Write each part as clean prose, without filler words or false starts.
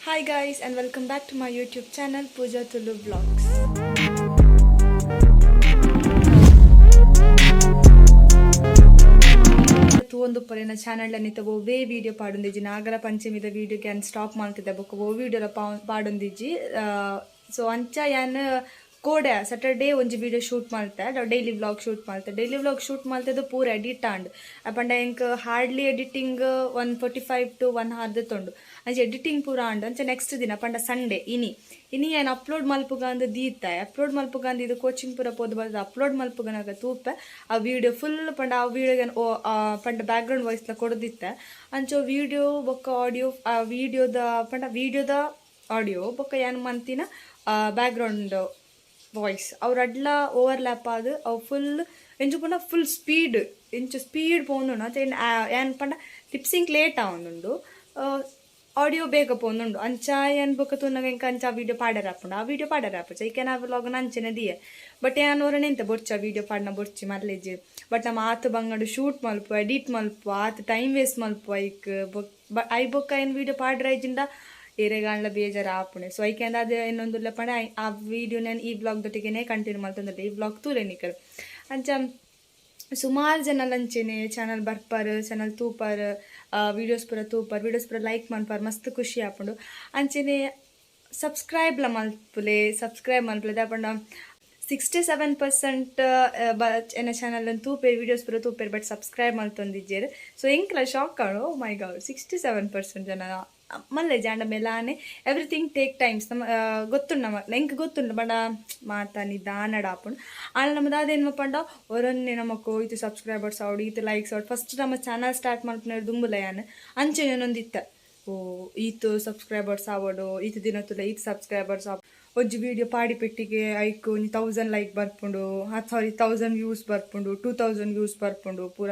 Hi guys and welcome back to my YouTube channel Pooja Tulu vlogs. ಒಂದು ಪರಿನ channel ಅನ್ನಿತ ಒವೇ video ಪಾಡೊಂದಿಜ್ಜಿ ನಾಗರ ಪಂಚಮಿದ ವಿಡಿಯೋಗೆ ಅನ್ stop ಮಾಡ್ತಿದ್ದೆ ಬೊಕ್ಕ ಒ ವಿಡಿಯೋಲ ಪಾಡೊಂದಿಜ್ಜಿ so ಅಂಚ ಯಾನ್ ಕೋಡೆ ಸ್ಯಾಟರ್ಡೇ ಒಂಜಿ ವಿಡಿಯೋ ಶೂಟ್ ಮಾಡ್ತೆ ಡೈಲಿ ವ್ಲಾಗ್ ಶೂಟ್ ಮಾಡ್ತೇದು ಪೂರ ಎಡಿಟ್ ಆಂಡ್ ಅಪಂಡ ಎಂಕ್ ಹಾರ್ಡ್ಲಿ ಎಡಿಟಿಂಗ್ 145 to 1 hour ತೊಂಡು ಅಂಚೆ ಎಡಿಟಿಂಗ್ ಪೂರ ಆಂಡ್ ಅಂಚೆ ನೆಕ್ಸ್ಟ್ ದಿನ ಪಂಡ ಸಂಡೇ ಇನಿ ಏನು ಅಪ್ಲೋಡ್ ಮಲ್ಪುಗಂದು ದೀತೆ ಅಪ್ಲೋಡ್ ಮಲ್ಪುಗಂದು ಇದು ಕೋಚಿಂಗ್ ಪೂರ ಪೋದು ಬರ್ತದೆ ಅಪ್ಲೋಡ್ ಮಲ್ಪುಗನಾಗ ತೂಪೆ ಆ ವಿಡಿಯೋ ಫುಲ್ ಪಂಡ ಆ ವಿಡಿಯೋಗೆ ಪಂಡ ಬ್ಯಾಕ್ಗ್ರೌಂಡ್ ವಾಯ್ಸ್ಲ ಕೊಡದಿತ್ತೆ ಅಂಚೆ ವಿಡಿಯೋ ಬೊಕ್ಕ ಆಡಿಯೋ ಆ ವಿಡಿಯೋದ ಆಡಿಯೋ ಬೊಕ್ಕ ಏನು ಮಂತಿನ ಬ್ಯಾಕ್ಗ್ರೌಂಡ್ ವಾಯ್ಸ್ ಅವ್ರಡ್ಲ ಓವರ್ಲ್ಯಾಪ್ ಆದ್ ಅವು ಫುಲ್ ಎಂಚು ಪಂಡ ಫುಲ್ ಸ್ಪೀಡ್ ಎಂಚು ಸ್ಪೀಡ್ ಪೋಂದುಂಡು ಅಂಚೆ ಏನು ಪಂಡ ಲಿಪ್ಸಿಂಗ್ ಲೇಟ್ ಆವೊಂದುಂಡು ಆಡಿಯೋ ಬೇಗ ಪೋಂದುಂಡು ಅಂಚ ಏನು ಬೊಕ್ಕ ತುನ್ನಗ ಎಂಕ ಅಂಚ ಆ ವಿಡಿಯೋ ಪಾಡರಾಪುಂಡು ಆ ವಿಡಿಯೋ ಪಾಡರಾಪುಜ ಈಕೆ ನಾ ವ್ಲಾಗ್ ಅಂಚೆನೆ ದಿಯೆ ಬಟ್ ಏನು ಅವ್ರನ್ನ ಎಂತ ಬೊರ್ಚ ವಿಡಿಯೋ ಪಾಡ್ನ ಬೊರ್ಚಿ ಮರ್ಲೇಜ್ ಬಟ್ ನಮ್ಮ ಆತು ಬಂಗಡು ಶೂಟ್ ಮಲ್ಪು ಎಡಿಟ್ ಮಲ್ಪು ಆತು ಟೈಮ್ ವೇಸ್ಟ್ ಮಲ್ಪು ಐ ಬೊಕ್ಕ ಏನು ವಿಡಿಯೋ ಪಾಡ್ರೈಜಿಂದ ಏರೆಗಾಣ್ಲ ಬೇಜಾರು ಆಪುಣೆ ಸೊ ಐಕೆ ಅಂದ ಅದು ಇನ್ನೊಂದುಲ್ಲ ಪಂಡ ಆ ವಿಡಿಯೋ ನಾನು ಈ ವ್ಲಾಗ್ದೊಟ್ಟಿಗೆ ಕಂಟಿನ್ಯೂ ಮಾಡ್ತಂದ್ರೆ ಈ ವ್ಲಾಗ್ ತೂಲೆ ನಿಕಲ್ ಅಂಚ ಸುಮಾರು ಜನ ಲಂಚೆನೆ ಚಾನಲ್ ಬರ್ಪಾರ್ ಚಾನಲ್ ತೂಪಾರ್ ವೀಡಿಯೋಸ್ ಪೂರ ಲೈಕ್ ಮನ್ಪಾರ್ ಮಸ್ತ್ ಖುಷಿ ಆಪುಂಡು ಅಂಚೆನೆ ಸಬ್ಸ್ಕ್ರೈಬ್ ಮಲ್ಪುಲೆ ದಾಪಂಡ 67% ಎನ್ನ ಚಾನಲ್ ತೂಪೇರು ವೀಡಿಯೋಸ್ ಪೂರ ತೂಪೇರು ಬಟ್ ಸಬ್ಸ್ಕ್ರೈಬ್ ಮಲ್ತೊಂದಿಜ್ಜೇರು ಸೊ ಎಂಕ್ಲ ಶಾಕ್ ಆಣು ಮೈ ಗಾಡ್ 67% ಜನ ಮಲ್ಲೆ ಜಾಂಡ ಮೇಲಾನೆ ಎವ್ರಿಥಿಂಗ್ ಟೇಕ್ ಟೈಮ್ಸ್ ನಮ್ಮ ಗೊತ್ತುಂಡು ಎಂಕ್ ಗೊತ್ತುಂಡು ಬಡ ಮಾತ ನಿಧಾನಡ ಆಪುಂಡು ಆಳ ನಮ್ಮದು ಅದೇನು ಪಂಡ ಒರನ್ನೆ ನಮಕು ಇದು ಸಬ್ಸ್ಕ್ರೈಬರ್ಸ್ ಆವಡು ಇದು ಲೈಕ್ಸ್ ಆವಡು ಫಸ್ಟ್ ನಮ್ಮ ಚಾನಲ್ ಸ್ಟಾರ್ಟ್ ಮಾಡ್ಕೊಂಡು ದುಂಬುಲ ಯಾನು ಅಂಚೆ ಒಂದಿತ್ತ ಓ ಈತು ಸಬ್ಸ್ಕ್ರೈಬರ್ಸ್ ಆವಡು ಈತು ದಿನ ತುಲ ಈತು ಸಬ್ಸ್ಕ್ರೈಬರ್ಸ್ ಆವ ಒಂಜಿ ವಿಡಿಯೋ ಪಾಡಿ ಪೆಟ್ಟಿಗೆ ಐಕ್ 1000 ಲೈಕ್ ಬರ್ಪುಂಡು 1000 ವ್ಯೂಸ್ ಬರ್ಪುಂಡು 2000 ವ್ಯೂಸ್ ಬರ್ಪುಂಡು ಪೂರ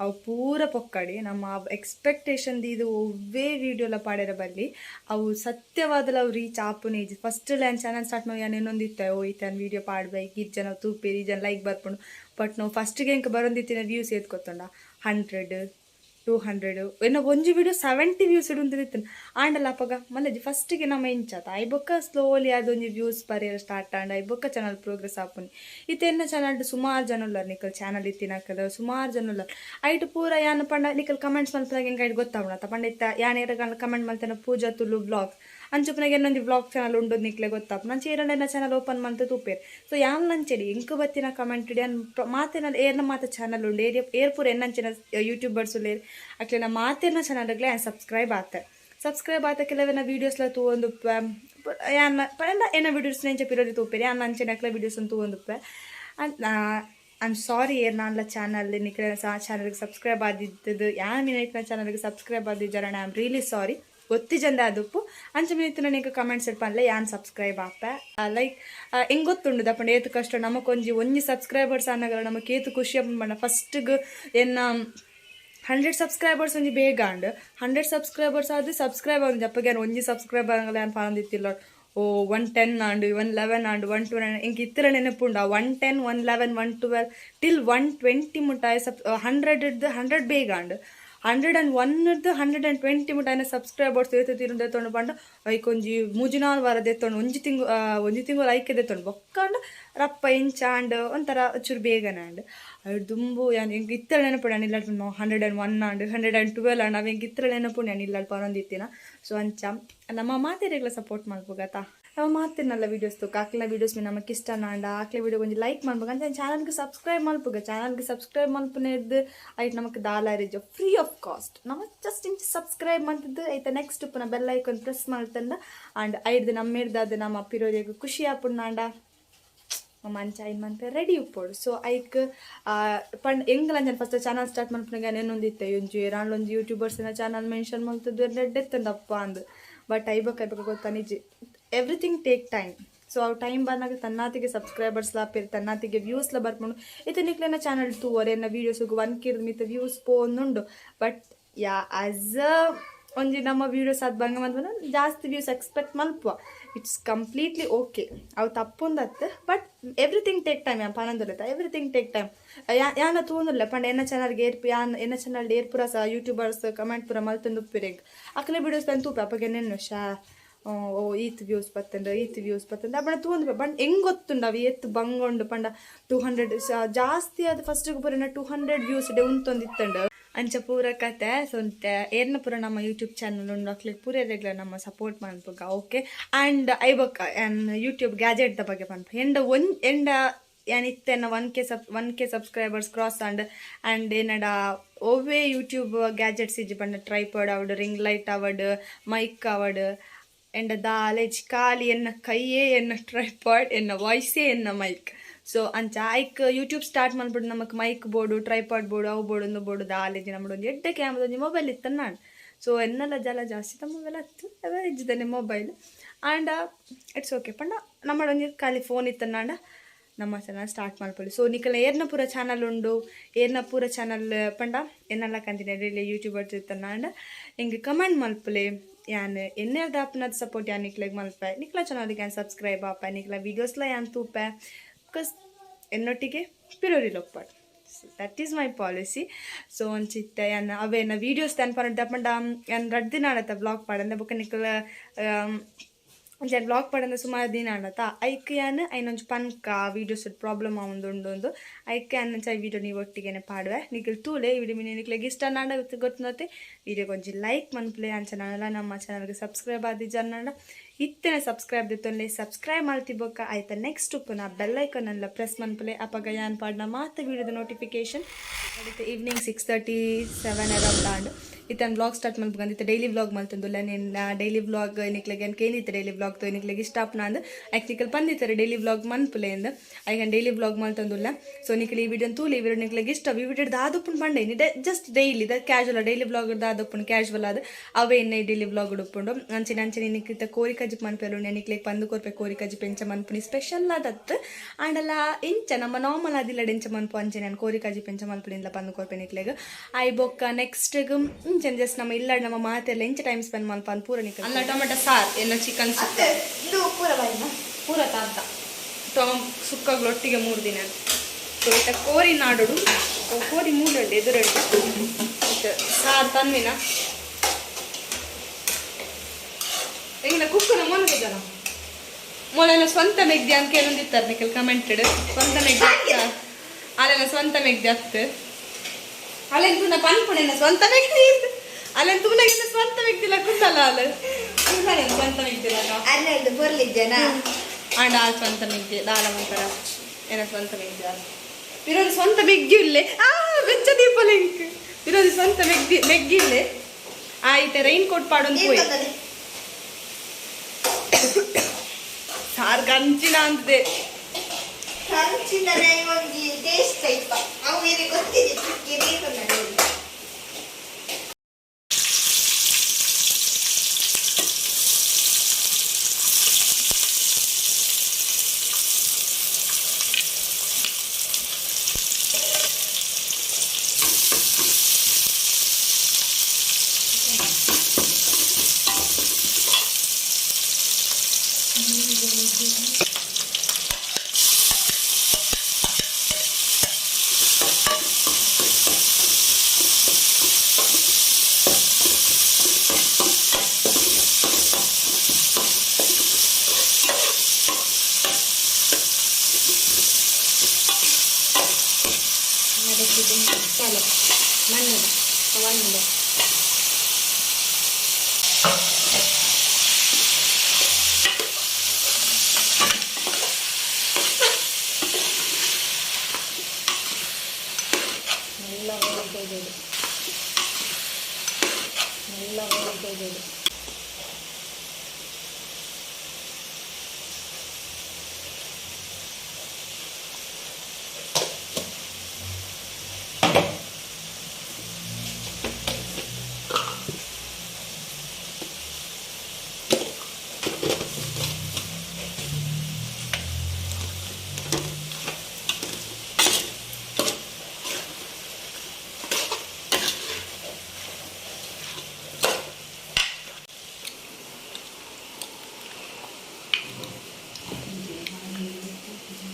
ಅವು ಪೂರ ಪೊಕ್ಕಡಿ ನಮ್ಮ ಎಕ್ಸ್ಪೆಕ್ಟೇಷನ್ ಇದು ಒವ್ವೇ ವಿಡಿಯೋಲ ಪಾಡ್ಯಾರ ಬರಲಿ ಅವು ಸತ್ಯವಾದಲ್ಲ ಅವು ರೀಚ್ ಆಪುನೇ ಫಸ್ಟ್ ಲ್ಯಾನ್ ಚಾನಲ್ ಸ್ಟಾರ್ಟ್ ಮಾಡಿ ಇನ್ನೊಂದಿತ್ತ ಓ ಈತನ ವಿಡಿಯೋ ಪಾಡ್ಬೇಕು ಈ ಜನ ತೂಪೇರಿ ಈ ಜನ ಲೈಕ್ ಬರ್ಪುಂಡು ಬಟ್ ನಾವು ಫಸ್ಟ್ಗೆ ಎಂಕ ಬರೋಂದಿತ್ತಿನ ವ್ಯೂಸ್ ಏತ್ಕೊತ್ತೊಂಡ 100 200 ಏನೋ ಒಂಜಿ ವಿಡಿಯೋ 70 ವ್ಯೂಸ್ ಇಡುಂತಿತ್ತು ಆಂಡಲ್ಲ ಅಪ್ಪಗ ಮಲ್ಲಜಿ ಫಸ್ಟಿಗೆ ನಮ್ಮ ಇಂಚಾತ ಐಬೊಕ್ಕ ಸ್ಲೋಲಿ ಅದೊಂಜಿ ವ್ಯೂಸ್ ಬರೆಯಲು ಸ್ಟಾರ್ಟ್ ಆಂಡ ಐಬೊಕ್ಕ ಚಾನಲ್ ಪ್ರೋಗ್ರೆಸ್ ಆಪುನಿ ಇತ್ತೆನ್ನ ಚಾನಲ್ ಸುಮಾರು ಜನ ಉಳ್ಳಾರ ನಿಕಲ್ ಚಾನಲ್ ಇತ್ತಿನಕಲ್ ಸುಮಾರು ಜನ ಉಳ್ಳಾರ ಐಟ್ ಪೂರ ಯಾನು ಪಂಡ ನಿಕಲ್ ಕಮೆಂಟ್ಸ್ ಮಲ್ಪದಾಗ ಹೆಂಗೆ ಐಟ್ ಗೊತ್ತಾವಣತ ಪಂಡ ಇತ್ತ ಯಾನೇರ ಕಮೆಂಟ್ ಮಲ್ತೇನೆ ಪೂಜಾ ತುಳು ಬ್ಲಾಗ್ಸ್ ಅಂಚುಪನಾಗ ಇನ್ನೊಂದು ವ್ಲಾಗ್ ಚಾನಲ್ ಉಂಡು ನಿಕ್ಲೆ ಗೊತ್ತಾಪ ನಾನು ಚೇರಣ್ಣ ಚಾನಲ್ ಓಪನ್ ಮಾಡ್ತಾ ತೂಪೇರು ಸೊ ಯಾನ್ ನಂಚೆಡಿ ಎಂಕ ಬತ್ತಿನ ಕಮೆಂಟ್ ಇಡಿ ಮಾತೇನ ಏರ್ನ ಮಾತ ಚಾನಲ್ ಉಂಡು ಏರ್ಪುರ ಎನ್ನಂಚಿನ ಯೂಟ್ಯೂಬರ್ಸ್ ಉಳ್ಳೇರು ಅಕ್ಲೆನ ಮಾತೇನ ಚಾನಲ್ಗೆ ಸಬ್ಸ್ಕ್ರೈಬ್ ಆತ ಕೆಲವೆನ ವೀಡಿಯೋಸ್ಲ ತೂವೊಂದು ಯಾನ್ ಪಂಡ ಏನ ವೀಡಿಯೋಸ್ ನೆಂಚ ಪಿರೋದಿ ತೂಪೇರಿ ಯಾನ್ ನಂಚಿನ ಅಕ್ಲ ವೀಡಿಯೋಸ್ ತೂವೊಂದುಪ್ಪೆ ಐ ಆಮ್ ಸಾರಿ ಏರ್ನಾನ್ಲ ಚಾನಲ್ ನಿಕ್ಲೆ ಚಾನಲ್ಗೆ ಸಬ್ಸ್ಕ್ರೈಬ್ ಆದಿದ್ದು ಯಾನ್ ಮಿನಿಟ್ನ ಚಾನಲ್ಗೆ ಸಬ್ಸ್ಕ್ರೈಬ್ ಆದಿದ್ದಾರಣ ಐ ಆಮ್ ರಿಯಲಿ ಸಾರಿ ಗೊತ್ತಿಜಂದ ಅದಪ್ಪು ಅಂಚೆ ಮಿನಿತ್ತು ನನಗೆ ಕಮೆಂಟ್ಸ್ ಇಡ್ಪನ್ಲೆ ಯಾನ್ ಸಬ್ಸ್ಕ್ರೈಬ್ ಆಪೆ ಲೈಕ್ ಹೆಂಗೆ ಗೊತ್ತುಂಡು ದಪ್ಪಂಡ ಏತು ಕಷ್ಟ ನಮಕೊಂಜಿ ಸಬ್ಸ್ಕ್ರೈಬರ್ಸ್ ಅನ್ನಗಲ್ಲ ನಮಗೆ ಏತು ಖುಷಿ ಅಪ್ಪಂಡ ಫಸ್ಟ್ಗೆ ಏನು 100 ಸಬ್ಸ್ಕ್ರೈಬರ್ಸ್ ಒಂಜಿ ಬೇಗ ಅಂಡ್ 100 ಸಬ್ಸ್ಕ್ರೈಬರ್ಸ್ ಆದ್ರೆ ಸಬ್ಸ್ಕ್ರೈಬ್ ಆಗಿ ಜಪ್ಪಗೆ ಒಂಜಿ ಸಬ್ಸ್ಕ್ರೈಬರ್ ಆಗಲ್ಲ ಏನು ಪಾಂದಿತ್ತಿಲ್ಲ ಓ 110 ಆಂಡ್ 111 ಆಂಡ್ 112 ಇಂಕ ಇತ್ತರ ನೆನಪುಂಡ 110 111 112 ಟಿಲ್ 120 ಮುಟ್ಟಾಯ 100 ಬೇಗ ಅಂಡ್ 101 120 ಮುಟ್ಟಾಯಿನ ಸಬ್ಸ್ಕ್ರೈಬರ್ಸ್ ಏತಿರುಂದು ಎತ್ತೊಂಡು ಪಂಡ ಐಕೊಂಜಿ ಮೂಜಿನಾಲ್ ವಾರದ ಎತ್ತೊಂಡು ಒಂಜಿ ತಿಂಗಳು ಐಕ್ಯದ ಎತ್ತೊಂಡು ಬೊಕ್ಕಾಂಡು ರಪ್ಪ ಇಂಚಾಂಡ್ ಒಂಥರ ಚೂರು ಬೇಗನೆ ಅಂಡ್ ಅದು ದುಂಬು ಎಂಗೆ ಇತ್ತರ ನೆನಪುಂಡು ನಾನು ಇಲ್ಲಾಡ್ 101 ಆಂಡ್ 112 ಆಂಡ್ ಅವು ಎಂಗೆ ಇತ್ತರ ನೆನಪುಂಡು ನಾನು ಇಲ್ಲಾಡ್ ಪರೊಂದಿತ್ತಿನ ಸೊ ಅಂಚ ನಮ್ಮ ಮಾತೆರೆಗ್ಲ ಸಪೋರ್ಟ್ ಮಾಡ್ಬೋಗತ್ತಾ ನಾವು ಮಾತಿನಲ್ಲ ವೀಡಿಯೋಸ್ ತೂಕ ಆಕ್ಲ ವೀಡಿಯೋಸ್ ನಮಗೆ ಇಷ್ಟ ನಾಂಡ ಆಕ್ಲ ವೀಡಿಯೋ ಒಂದು ಲೈಕ್ ಮಾಡ್ಬೇಕು ಅಂತ ಚಾನಲ್ಗೆ ಸಬ್ಸ್ಕ್ರೈಬ್ ಮಲ್ಪುಗ ಚಾನಲ್ಗೆ ಸಬ್ಸ್ಕ್ರೈಬ್ ಮಲ್ಪನೇದು ಐಟ್ ನಮಗೆ ದಾಲಾರಿಜ ಫ್ರೀ ಆಫ್ ಕಾಸ್ಟ್ ನಾವು ಜಸ್ಟ್ ಇಂಚ್ ಸಬ್ಸ್ಕ್ರೈಬ್ ಮಾಡ್ತಿದ್ದು ಐತ ನೆಕ್ಸ್ಟ್ ಪುನ ಬೆಲ್ ಐಕಾನ್ ಪ್ರೆಸ್ ಮಾಡ್ತಂದ ಆ್ಯಂಡ್ ಐಡ್ದು ನಮ್ಮೇಡ್ದಾದ ನಮ್ಮ ಪಿರೋದಿಗೆ ಖುಷಿ ಆಪುಣ್ಣಾಂಡ ಮಂಚ ಐದು ಮಂತ್ ರೆಡಿ ಉಪ್ಪೋಡು ಸೊ ಐಕ್ ಪಂಡ್ ಹೆಂಗಲ್ಲ ಫಸ್ಟ್ ಚಾನಲ್ ಸ್ಟಾರ್ಟ್ ಮಾಡ್ಪನಾಗ ಏನೊಂದಿತ್ತೆ ಒಂಜಿ ರಾಂಡ್ಲೊಂದು ಯೂಟ್ಯೂಬರ್ಸಿನ ಚಾನಲ್ ಮೆನ್ಷನ್ ಮಾಡ್ತಿದ್ದು ಎದ್ದೆತ್ತಂದಪ್ಪ ಅಂದು ಬಟ್ ಐಬೇಕು ಗೊತ್ತಾ ನಿಜ ಎವ್ರಿಥಿಂಗ್ ಟೇಕ್ ಟೈಮ್ ಸೊ ಅವು ಟೈಮ್ ಬಂದಾಗ ತನ್ನಾತಿಗೆ ಸಬ್ಸ್ಕ್ರೈಬರ್ಸ್ ಲಾಪೇರು ತನ್ನಾತಿಗೆ ವ್ಯೂಸ್ಲ ಬರ್ಕೊಂಡು ಇದು ನಿಕ್ಲೆನ ಚಾನಲ್ ತೂವರೆ ಎನ್ನ ವೀಡಿಯೋಸ್ಗೆ 1K ಮಿತ್ತ ವ್ಯೂಸ್ ಪೋನುಂಡು ಬಟ್ ಯಾ ಆ್ಯಸ್ ಅ ಒಂಜಿ ನಮ್ಮ ವೀಡಿಯೋಸ್ ಆದ್ ಬಂಗ ಮಲ್ಪನ ಜಾಸ್ತಿ ವ್ಯೂಸ್ ಎಕ್ಸ್ಪೆಕ್ಟ್ ಮಲ್ಪುವ ಇಟ್ಸ್ ಕಂಪ್ಲೀಟ್ಲಿ ಓಕೆ ಅವು ತಪ್ಪೊಂದತ್ತು ಬಟ್ ಎವ್ರಿಥಿಂಗ್ ಟೇಕ್ ಟೈಮ್ ಯಾನ್ ಪನಂದುಲೆತ ಎವ್ರಿಥಿಂಗ್ ಟೇಕ್ ಟೈಮ್ ಯಾನ ತೂಂದುಲ್ಲ ಪಂಡ ಎನ್ನ ಚಾನಲ್ಗೆ ಏರ್ಪು ಯಾನ್ ಎನ್ನ ಚಾನಲ್ ಏರ್ಪುರ ಸಹ ಯೂಟ್ಯೂಬರ್ಸ್ ಕಮೆಂಟ್ ಪೂರ ಮಲ್ತಂದು ಉಪ್ಪಿರೆಗ್ ಅಕ್ಕನೆ ವಿಡಿಯೋಸ್ ತಂದು ತೂಪೆ ಅಪ್ಪಗೆ ನೆನ್ನು ಓ ಈತ್ ವ್ಯೂಸ್ ಬತ್ತಂಡ ಅಪ್ಪಣ ತೂಂದು ಬಟ್ ಹೆಂಗ್ ಗೊತ್ತುಂಡು ಅವು ಎತ್ತು ಬಂಗೊಂಡು ಪಂಡ 200 ಜಾಸ್ತಿ ಅದು ಫಸ್ಟ್ಗೆ ಪೂರನ 200 ವ್ಯೂಸ್ ಡೆ ಉಂತೊಂದಿತ್ತಂಡು ಅಂಚ ಪೂರ ಕತೆ ಸೊಂತ ಏರ್ನ ಪೂರ ನಮ್ಮ ಯೂಟ್ಯೂಬ್ ಚಾನಲ್ ಉಂಡು ಅಕ್ಲಿಗೆ ಪೂರ ರೆಗ್ಯುಲರ್ ನಮ್ಮ ಸಪೋರ್ಟ್ ಮಾಡ್ಬೇಕ ಓಕೆ ಆ್ಯಂಡ್ ಐಬಕ್ಕ ಯೂಟ್ಯೂಬ್ ಗ್ಯಾಜೆಟ್ ಬಗ್ಗೆ ಪನ್ಪ ಎಂಡ ಏನಿತ್ತೆನ್ನ 1K ಸಬ್ಸ್ಕ್ರೈಬರ್ಸ್ ಕ್ರಾಸ್ ಆ್ಯಂಡ್ ಏನಡ ಓವೇ ಯೂಟ್ಯೂಬ್ ಗ್ಯಾಜೆಟ್ಸ್ ಇಜ್ಜಿ ಪಂಡ ಟ್ರೈಪಾಡ್ ಅವಡು ರಿಂಗ್ ಲೈಟ್ ಅವಡು ಮೈಕ್ ಅವಡು ಎಂಡ ದಾಲೇಜ್ ಖಾಲಿ ಎನ್ನ ಕೈಯೇ ಎನ್ನ ಟ್ರೈಪಾಡ್ ಎನ್ನ ವಾಯ್ಸೇ ಎನ್ನ ಮೈಕ್ ಸೊ ಅಂಚ ಐಕ್ ಯೂಟ್ಯೂಬ್ ಸ್ಟಾರ್ಟ್ ಮಾಡ್ಬಿಟ್ಟು ನಮಗೆ ಮೈಕ್ ಬೋರ್ಡು ಟ್ರೈಪಾಡ್ ಬೋರ್ಡು ಅವು ಬೋರ್ಡು ಒಂದು ಬೋರ್ಡು ದಾಲೇಜ್ ನಮ್ಮದು ಎಡ್ಡೆ ಕ್ಯಾಮ್ರದ ಒಂಜಿ ಮೊಬೈಲ್ ಇತ್ತು ನಾನು ಸೊ ಎನ್ನೆಲ್ಲ ಜಲ ಜಾಸ್ತಿ ತಮ್ಮ ಮೊಬೈಲ್ ಹತ್ತು ಅವೇ ಇಜ್ಜಿದ್ದಾನೆ ಮೊಬೈಲ್ ಆ್ಯಂಡ್ ಇಟ್ಸ್ ಓಕೆ ಪಂಡ ನಮ್ಮಡೊಂದು ಖಾಲಿ ಫೋನ್ ಇತ್ತು ನಾಂಡ ನಮ್ಮ ಚಾನಲ್ ಸ್ಟಾರ್ಟ್ ಮಾಡ್ಕೊಳ್ಳಿ ಸೊ ನಿಕಲ ಏರ್ನಪುರ ಚಾನಲ್ ಉಂಡು ಏರ್ನಪುರ ಚಾನಲ್ ಪಂಡ ಎನ್ನೆಲ್ಲ ಕಂತಿನ ಡೈಲಿ ಯೂಟ್ಯೂಬರ್ಸ್ ಇತ್ತು ನಾಂಡ ಹಿಂಗೆ ಕಮೆಂಟ್ ಮಲ್ಪಲೆ ಯಾನ್ ಎನ್ನೆಲ್ದ ಆಪ್ನದ ಸಪೋರ್ಟ್ ಯಾನ್ ನಿಕ್ಲೆಗ್ ಮಲ್ಪೆ ನಿಕ್ಲ ಚಾನಲ್ಗೆ ಯಾನ್ ಸಬ್ಸ್ಕ್ರೈಬ್ ಆಪೆ ನಿಕ್ಲ ವೀಡಿಯೋಸ್ಲ ಯಾನ್ ತೂಪೆ ಬಿಕಾಸ್ ಎನ್ನೊಟ್ಟಿಗೆ ಪಿರೋರಿ ಲೊಪ್ಪಾಡು that is my policy so ಒಂಚಿತ್ತೆ ಯಾನ್ ಅವೇನ ವೀಡಿಯೋಸ್ ತಾನು ಪಂಡ ಪಂಡ ಯಾನ್ ರಡ್ ದಿನ ಆಡತ್ತ ಬ್ಲಾಗ್ ಪಾಡಂದ ಬೊಕ್ಕ ನಿಕ್ಲ ಒಂಚೆ ಬ್ಲಾಗ್ ಪಡಂದ ಸುಮಾರು ದಿನ ಆಡತ್ತ ಐಕ್ ಯಾನ್ ಐನೊಂಚು ಪನ್ಕ ವೀಡಿಯೋಸ್ ಪ್ರಾಬ್ಲಮ್ ಆವೊಂದುಂಡು ಐಕ್ ಯಾನ್ ಚೈ ವೀಡಿಯೋ ನೀವು ಒಟ್ಟಿಗೆನೆ ಪಾಡುವೆ ನಿಖಿಲ್ ತೂಲೆ ಈ ವಿಡಿಯೋ ಮೀನು ನಿಕ್ಲೆಗೆ ಇಷ್ಟ ನಾಡ ಗೊತ್ತುನತ್ತೆ ವೀಡಿಯೋಗೆ ಒಂಚಿ ಲೈಕ್ ಮನ್ಪ್ಲೆ ಅಂಚ ನಾನೆಲ್ಲ ನಮ್ಮ ಚಾನಲ್ಗೆ ಸಬ್ಸ್ಕ್ರೈಬ್ ಆದಿ ಜನ ಇತ್ತೇನೆ ಸಬ್ಸ್ಕ್ರೈಬ್ ದಿತ್ತೊಂದು ಸಬ್ಸ್ಕ್ರೈಬ್ ಮಾಡ್ತಿಬೋಕ ಆಯ್ತಾ ನೆಕ್ಸ್ಟ್ ಪುನಃ ಬೆಲ್ಲೈಕನ್ ಎಲ್ಲ ಪ್ರೆಸ್ ಮನ್ಪಲೆ ಅಪ್ಪಗ ಯಾನ್ ಪಾಡ್ನ ಮಾತ್ರ ವೀಡಿಯೋದ ನೋಟಿಫಿಕೇಶನ್ ಅದಕ್ಕೆ ಈವ್ನಿಂಗ್ 6:37 ಅರೌಂಡ್ ಆಂಡ್ ಇತ್ತನ್ ಬ್ಲಾಗ್ ಸ್ಟಾರ್ಟ್ ಮಲ್ಪಂದಿತ್ತು ಡೈಲಿ ಬ್ಲಾಗ್ ಮಲ್ತಂದುಲ್ಲ ನಿನ್ನ ಡೈಲಿ ಬ್ಲಾಗ್ ನಿಕ್ಲೆಗೆ ಏನು ಕೇಳಿತ್ತು ಡೈಲಿ ಬ್ಲಾಗ್ ತೋ ನಿಕ್ಲೆಗೆ ಇಷ್ಟಪ್ನ ಅಂದು ಆ್ಯಕ್ಟಿಕಲ್ ಬಂದಿತ್ತಾರೆ ಡೈಲಿ ಬ್ಲಾಗ್ ಮನ್ಪುಲೆಯಿಂದ ಐಗನ್ ಡೈಲಿ ಬ್ಲಾಗ್ ಮಲ್ತಂದುಲ್ಲ ಸೊ ನಿಕ್ಲೆ ಈ ವಿಡಿಯೋ ತೂಲಿ ಈ ವಿಡಿಯೋ ನಿಕ್ಲೆಗೆ ಇಷ್ಟ ಈ ವಿಡಿಯೋ ದಾದಪ್ಪನ ಬಂಡೆ just daily casual daily blog ದಾದಪ್ಪನ ಕ್ಯಾಶುವಲ್ ಅದು ಅವೇ ಇನ್ನೇ ಡೈಲಿ ಬ್ಲಾಗ್ ಉಡುಪುಂಡು ಅಂಚಿನ ನಿಕ್ಕಿತ ಕೋರಿ ಕಜ್ಜಿ ಮನ್ಪೆಲು ನೆನಿಕ್ಲೆಗೆ ಪಂದು ಕೊರ್ಪೆ ಕೋರಿ ಕಜ್ಜಿ ಪೆಂಚ ಮನ್ಪುನಿ ಸ್ಪೆಷಲ್ ಅದತ್ತು ಆಂಡಲ್ಲ ಇಂಚ ನಮ್ಮ ನಾರ್ಮಲ್ ಆದಿಲ್ಲ ಎಂಚ ಮನ್ಪು ಅಂಚೆ ನಾನು ಕೋರಿ ಕಜ್ಜಿ ಪೆಂಚ ಮನ್ಪುನಿಲ್ಲ ಪಂದು ಕೊರ್ಪೆ ನಿಕ್ಲೆಗೆ ಐ ಬೊಕ್ಕ ನೆಕ್ಸ್ಟ್ಗೆ ಇಂಚನ್ ಜಸ್ಟ್ ನಮ್ಮ ಇಲ್ಲ ನಮ್ಮ ಮಾತೆಲ್ಲ ಇಂಚ ಟೈಮ್ ಸ್ಪೆಂಡ್ ಮಲ್ಪ ಅಂತ ಪೂರ ನಿಕ್ಲೆ ಅಲ್ಲ ಟೊಮೆಟೊ ಸಾರು ಎಲ್ಲ ಚಿಕನ್ ಇದು ಪೂರ ತಾತ ಸುಕ್ಕಗಳು ಒಟ್ಟಿಗೆ 3 ದಿನ ಸೊ ಇತ್ತ ಕೋರಿ ನಾಡೋಡು ಕೋರಿ ಮೂಡಡ್ಡು ಎದುರಡ್ಡು ಸಾರು ತನ್ವಿನ ಹೆಂಗಿನ ಕುಕ್ಕನ ಮೊನಗಿದ್ದಾನ ಮೊಳೆಲ್ಲ ಸ್ವಂತ ಮೆಗ್ದಿ ಅಂತ ಕೇಳೊಂದಿತ್ತಾರೆ ನಿಖಿಲ್ ಕಮೆಂಟೆಡ್ ಸ್ವಂತ ಮೆಗ್ದಿ ಅಲ್ಲೆಲ್ಲ ಸ್ವಂತ ಮೆಗ್ದಿ ಹತ್ತು ಅಲ್ಲೆನ್ ತೂನ ಪನ್ಪುಣೆನ ಸ್ವಂತ ಮೆಗ್ದಿ ಅಲ್ಲೆನ್ ತೂನಗಿನ ಸ್ವಂತ ಮೆಗ್ದಿಲ್ಲ ಕುಂತಲ್ಲ ಅಲ್ಲ ಸ್ವಂತ ಮೆಗ್ದಿಲ್ಲ ಅಲ್ಲೆಲ್ದು ಬರ್ಲಿದ್ದೇನ ಆಂಡ ಆ ಸ್ವಂತ ಮೆಗ್ದಿ ದಾಲ ಮಂತರ ಏನ ಸ್ವಂತ ಮೆಗ್ದಿ ಇರೋದು ಸ್ವಂತ ಮೆಗ್ಗಿ ಇಲ್ಲೇ ಬೆಚ್ಚ ದೀಪ ಲಿಂಕ್ ಇರೋದು ಸ್ವಂತ ಮೆಗ್ಗಿ ಇಲ್ಲೇ ಆಯ್ತು ರೈನ್ ಕೋಟ್ ಪಾಡೊಂದು ಹೋಯ್ ಸಾರು ಕಂಚಿನ ಅಂತೆ ಕಂಚಿನ ಒಂದು ಟೇಸ್ಟ್ ಟೈಪ್ ಅವರಿಗೆ ಗೊತ್ತಿದೆ ಚಿಕ್ಕಿರಿ चलो मन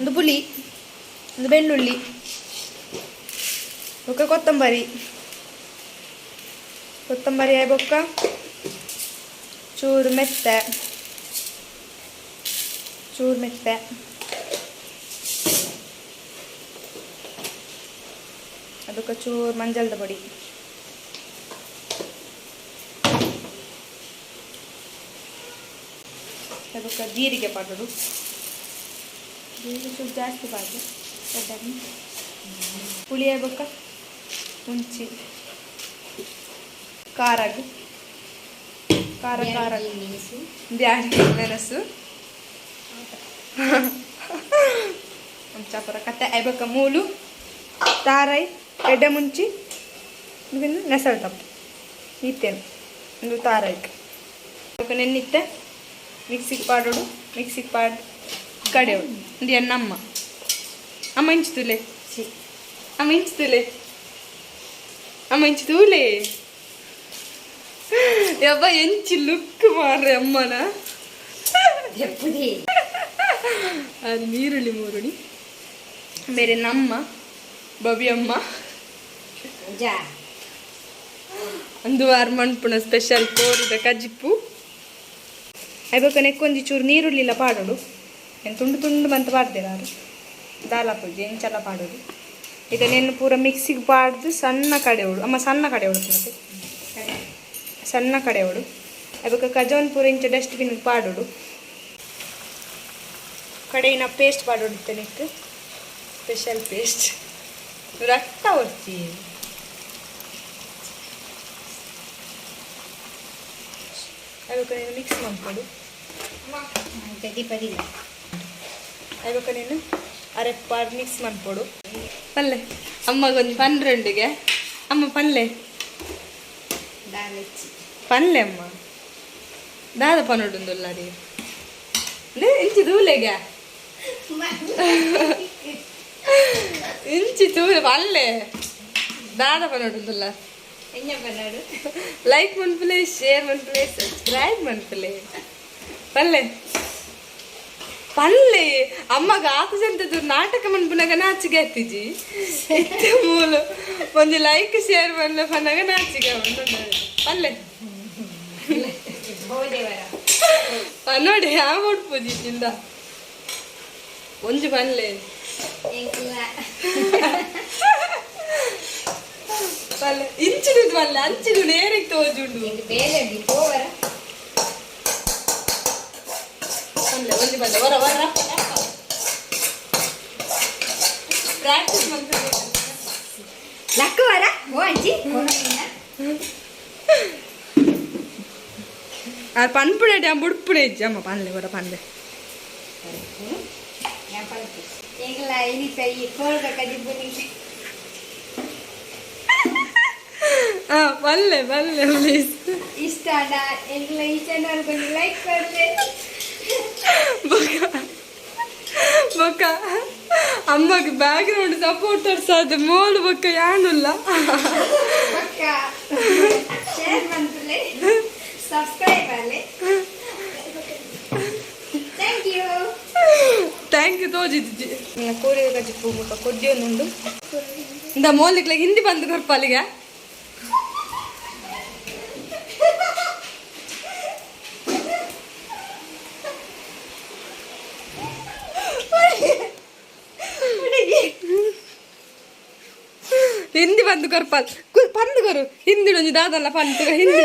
ಒಂದು ಪುಳಿ, ಒಂದು ಬೆಳ್ಳುಳ್ಳಿ, ಬೊಕ್ಕ ಕೊತ್ತಂಬರಿ ಬೊಕ್ಕ ಚೂರು ಮೆತ್ತೆ ಅದಕ್ಕೆ ಚೂರು ಮಂಜಳದ ಪುಡಿ, ಅದಕ್ಕೆ ಜೀರಿಗೆ ಪಾಡೋದು, ಜೀರಿಗೆ ಚೂರು ಜಾಸ್ತಿ ಪಾಡು, ಪುಳಿ ಆಗ್ಬೇಕ ಮುಂಚಿ ಖಾರ ಮೆಣಸು ಚಾಪುರ ಕತ್ತೆ ಐಬಕ್ಕ ಮೂಲು ತಾರೈ ಎಡ್ಡೆ ಮುಂಚಿ ನೆಸಳು ತಪ್ಪು ಇತ್ತೇನು ಒಂದು ತಾರೈಕ್ ನೆನ್ನಿತ್ತೆ ಮಿಕ್ಸಿಗೆ ಪಾಡೋಡು, ಮಿಕ್ಸಿಗೆ ಪಾಡ್ ಕಡೆಯೋಡು ಒಂದು ಎನ್ನಮ್ಮ ಅಮ್ಮ ಇಂಚುತ್ತೂಲೆ ಅಮ್ಮ ಇಂಚುತ್ತೂಲೆ ಯವ್ವ ಎಂಚಿ ಲುಕ್ ಮಾರ್ರೆ ಅಮ್ಮನ ಅದು ನೀರುಳ್ಳಿ ಮೂರುಳಿ ಬೇರೆ ನಮ್ಮ ಬಬಿ ಅಮ್ಮ ಒಂದು ವಾರ ಮಣ್ಪುಣ ಸ್ಪೆಷಲ್ ಕೋರಿದ ಕಜಿಪ್ಪು ಐಬಕ್ಕ ನೆಕ್ಕೊಂಜಿ ಚೂರು ನೀರುಳ್ಳಿಲ್ಲ ಪಾಡೋಡು ಏನು ತುಂಡು ತುಂಡು ಬಂತ ಪಾಡ್ದೇರಾರು ದಾಲ ಪೂಜೆ ಎಂಚೆಲ್ಲ ಪಾಡೋದು ಇದನ್ನೇನು ಪೂರ ಮಿಕ್ಸಿಗೆ ಪಾಡ್ದು ಸಣ್ಣ ಕಡೆಯೋಡು ಅಮ್ಮ ಸಣ್ಣ ಕಡೆಯೋಡು ಮತ್ತೆ ಸಣ್ಣ ಕಡೆಯೋಡು ಅದಕ್ಕೆ ಕಜೋನ್ ಪೂರ ಇಂಚ ಡಸ್ಟ್ಬಿನ್ಗೆ ಪಾಡೋಡು ಕಡೆಯಿನ ಪೇಸ್ಟ್ ಪಾಡೋಡುತ್ತೆ ನೆಕ್ಕು ಸ್ಪೆಷಲ್ ಪೇಸ್ಟ್ ರಕ್ತ ಹೊರ್ತಿ ಅದಕ್ಕೆ ನೀನು ಮಿಕ್ಸ್ ಮಾಡ್ಕೊಡು ಅದಕ್ಕೆ ನೀನು ಅರೆ ಪಾಡ್ ಮಿಕ್ಸ್ ಮಾಡ್ಕೊಡು ಪಲ್ಲೆ ಅಮ್ಮಗೊಂದು ಪನ್ರೆಂಡಿಗೆ ಅಮ್ಮ ಪಲ್ಲೆ ಪಲ್ಲೆ ಅಮ್ಮ ದಾದ ಪನ್ನೊಡುಂದುಲ್ಲ ರೀ ಇಂಚಿ ದೂಲೆಗೆ ಇಂಚಿ ತೂಲೆ ಪಲ್ಲೆ ದಾದ ಪನ್ನೊಡುಂದುಲ್ಲ ಲೈಕ್ ಮನ್ಪುಲೆ ಶೇರ್ ಮನ್ಪುಲೆ ಸಬ್ಸ್ಕ್ರೈಬ್ ಮನ್ಪುಲೆ ಪಲ್ಲೆ ಪಲ್ಲೆ ಅಮ್ಮಗ ಆಕುಸಂತದ್ದು ನಾಟಕ ಮನ್ಪುನಾಗ ನಾಚಿಗೆ ಹತ್ತಿಜಿ ಮೂಲು ಒಂದು ಲೈಕ್ ಶೇರ್ ಮನ್ಲ ಪನ್ನಾಗ ನಾಚಿಗೆ ಪಲ್ಲೆ ನೋಡಿ ಯಾವ ಉಡ್ಪುಜಿ ತಿಂದ ಒಂಜು ಪಲ್ಲೆ ಪಲ್ಲೆ ಇಂಚಿನ ಪಲ್ಲೆ ಅಂಚಿನ ನೇರಿಗೆ ತೋಜುಂಡು ಪಲ್ಲೆ ಒಂಜು ಪಲ್ಲೆ ಹೊರ ಹೊರ ಪ್ರಾಕ್ಟೀಸ್ ಮಾಡ್ತಾರೆ ಲಕ್ಕವರ ಓಂಜಿ ಆ ಪನ್ಪುಡೆ ಬುಡ್ಪುಡೆ ಇಜ್ಜಿ ಅಮ್ಮ ಪನ್ಲೆ ಹೊರ ಪನ್ಲೆ ಪಲ್ಲೆ ಪಲ್ಲೆ ಪ್ಲೀಸ್ ಇಷ್ಟ ಎಂಗ್ಲ ಈ ಚಾನಲ್ ಗೊಂದು ಲೈಕ್ ಕೊಡ್ಲೆ ಬೊಕ್ಕ ಅಮ್ಮಗೆ ಬ್ಯಾಕ್ ಗ್ರೌಂಡ್ ಸಪೋರ್ಟರ್ಸ್ ಅದು ಮೋಲು ಬೊಕ್ಕ ಯಾನುಲ್ಲ ಬೊಕ್ಕ share ಮಾಡ್ಲೆ subscribe Aale thank you ತೋಜಿದ್ಜಿ ಕೋರಿ ಕಜಿಪ್ಪು ಬೊಕ್ಕ ಕೊದ್ದಿಯೊಂದುಂಡು ಇಂದ ಮೋಲಿಕ್ಲೆ ಹಿಂದಿ ಬಂದು ಕೊರ್ಪಾಲಿಗೆ ಹಿಂದಿ ಬಂದು ಕೊರ್ಪಾಲ್ ಪಂದು ಕೊರು ಹಿಂದಿ ಒಂಜಿ ದಾದಲ್ಲ ಪಂತು ಹಿಂದಿ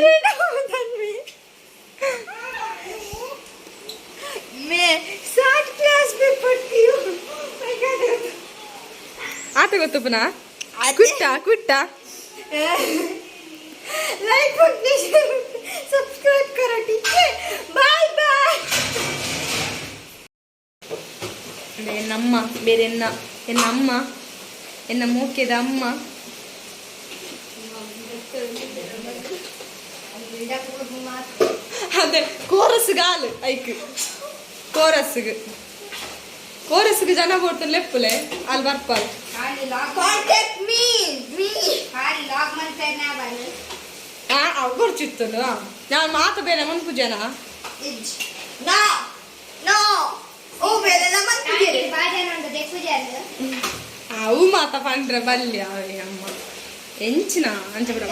ಆತ ಗೊತ್ತಪ್ಪನ ಕುಟ್ಟ ಕುಟ್ಟ लाइक करते सब्सक्राइब करो ठीक है बाय बाय ನಮ್ಮ ಬೇರೆ ಎನ್ನ ಅಮ್ಮ ಎನ್ನ ಮೂಕೆದ ಅಮ್ಮ ಅದೇ ಕೋರಸ್ಗೆ ಹಾಲು ಐಕ್ ಕೋರಸ್ಗೆ ಜನ ಕೊಡ್ತಾರೆ ಲೆಪ್ಪಲೆ ಅಲ್ಲಿ ಬರ್ಪಾಲ್ ಕಾಂಟ್ಯಾಕ್ಟ್ ಮೀ ಹಾಲ್ ಲಾಗ್ ಮಾಡ್ತೇನೆ ನಾನು ಗೊರ್ಚಿತ್ತಲ್ಲ ನಾನು ಮಾತು ಬೇರೆ ಮನ್ಪು ಜನ ನೋ ನೋ ಓ ಬೇರೆ ಮನ್ಪು ಬೇರೆ ಬಾಜನ ಅಂತ ಪೂಜಾ ಅವು ಮಾತ ಪಂಡ್ರ ಬಲ್ಯ ಅಮ್ಮ ಎಂಚಿನ ಅಂಚ ಬಿಡ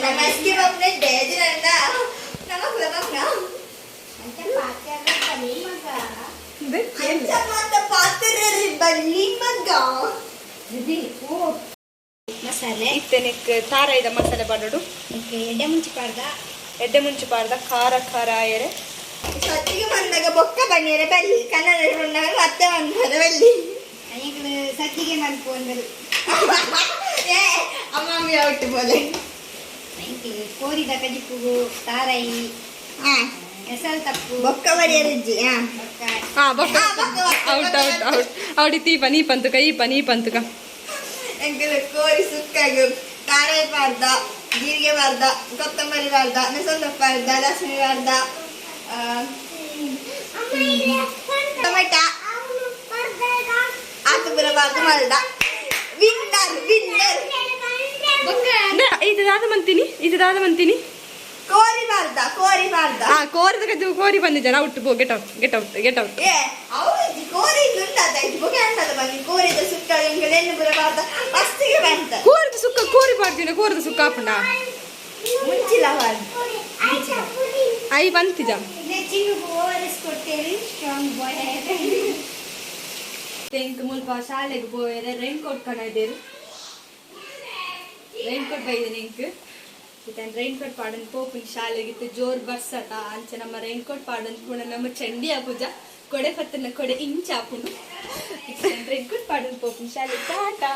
ನಮಸ್ತೆ ಬಪ್ಪನೆ ಡೇಜರನ್ನ ನಮಕ್ ನಮಕ್ ಅಂತ ಪಾತ್ರೆ ಬಲ್ಲಿ ಮಗ ಅಂತ ಮಾತ ಪಾತ್ರೆ ಬಲ್ಲಿ ಮಗ ಇದು ಓ ಮಸಾಲೆ ಇತ್ತೆನೆಕ್ ತಾರಾಯ್ದ ಮಸಾಲೆ ಪಾಡೋಡು ಎಡ್ಡೆ ಮುಂಚೆ ಪಾಡ್ದ ಖಾರ ಖಾರ ಆಯರೆ ಸತ್ತಿಗೆ ಬಂದಾಗ ಬೊಕ್ಕ ಬನ್ನಿಯರೆ ಬಲ್ಲಿ ಕನ್ನಡ ಬಂದಾಗ ಮತ್ತೆ ಬಂದರೆ ಬಲ್ಲಿ ಸತ್ತಿಗೆ ಮನ್ಕೊಂಡರು ಅಮ್ಮಮ್ಮಿ ಔಟ್ ಬೋಲೆ ಕೋರಿದ ಕಜಿಪುಗು ತಾರಾಯಿ ಹೆಸರು ತಪ್ಪು ಬೊಕ್ಕ ಬಡಿಯರಿಜ್ಜಿ ಬೊಕ್ಕ ಔಟ್ ಔಟ್ ಔಟ್ ಔಡಿ ತೀಪ ನೀ ಪಂತುಕ ಈ ಪಂತುಕ ಎಂಕಲ್ ಕೋರಿ ಸುಕ್ಕಾಗು ತಾರಾಯಿ ಪಾರ್ದ ಜೀರಿಗೆ ಬಾರ್ದ ಕೊತ್ತಂಬರಿ ಬಾರ್ದ ನೆಸೊಂದಪ್ಪ ಬಾರ್ದ ಲಕ್ಷ್ಮಿ ಬಾರ್ದ ಟೊಮೆಟ ಆತು ಬರಬಾರ್ದು ಮಲ್ದ ವಿನ್ನರ್ ಇದು ದಾದ ಮಂತೀನಿ ಕೋರಿ ಬಾರ್ದ ಕೋರಿದ ಕದ್ದು ಕೋರಿ ಬಂದಿದ್ದಾನ ಔಟ್ ಪೋ ಗೆಟ್ ಔಟ್ ಏ ಅವ್ರು ಕೋರಿ ಉಂಟಾದ ಇದು ಬುಗೆ ಅಂತದ ಬನ್ನಿ ಕೋರಿದ ಸುಕ್ಕ ಎಂಕಲ್ ಎಣ್ಣೆ ಬರಬಾರ್ದ ಅಷ್ಟಿಗೆ ಬಂತ ಕೋರಿದ ಸುಕ್ಕ ಕೋರಿ ಪಾಡ್ತೀನಿ ಕೋರಿದ ಸುಕ್ಕ ಹಾಪುಂಡ ಮುಂಚಿಲ ಬಾರ್ದು ಐ ಬಂತಿಜ ತೆಂಕ್ ಮುಲ್ಪ ಶಾಲೆಗೆ ಹೋದರೆ ರೈನ್ ಕೋಟ್ ಕಣದೇರು ರೈನ್ ಕೋಟ್ ಬೈದೇನೆ ಇಂಕ್ ಇತನ್ ರೈನ್ ಕೋಟ್ ಪಾಡನ್ ಪೋಪಿನ ಶಾಲೆಗಿತ್ತು ಜೋರ್ ಬರ್ಸಟ ಅಂಚ ನಮ್ಮ ರೈನ್ ಕೋಟ್ ಪಾಡನ್ ಕೂಡ ನಮ್ಮ ಚಂಡಿ ಪೂಜಾ ಕೊಡೆ ಪತ್ತನ ಕೊಡೆ ಇಂಚ ಆಪುಂಡು ರೈನ್ ಕೋಟ್ ಪಾಡನ್ ಪೋಪಿನ ಶಾಲೆ ಟಾಟಾ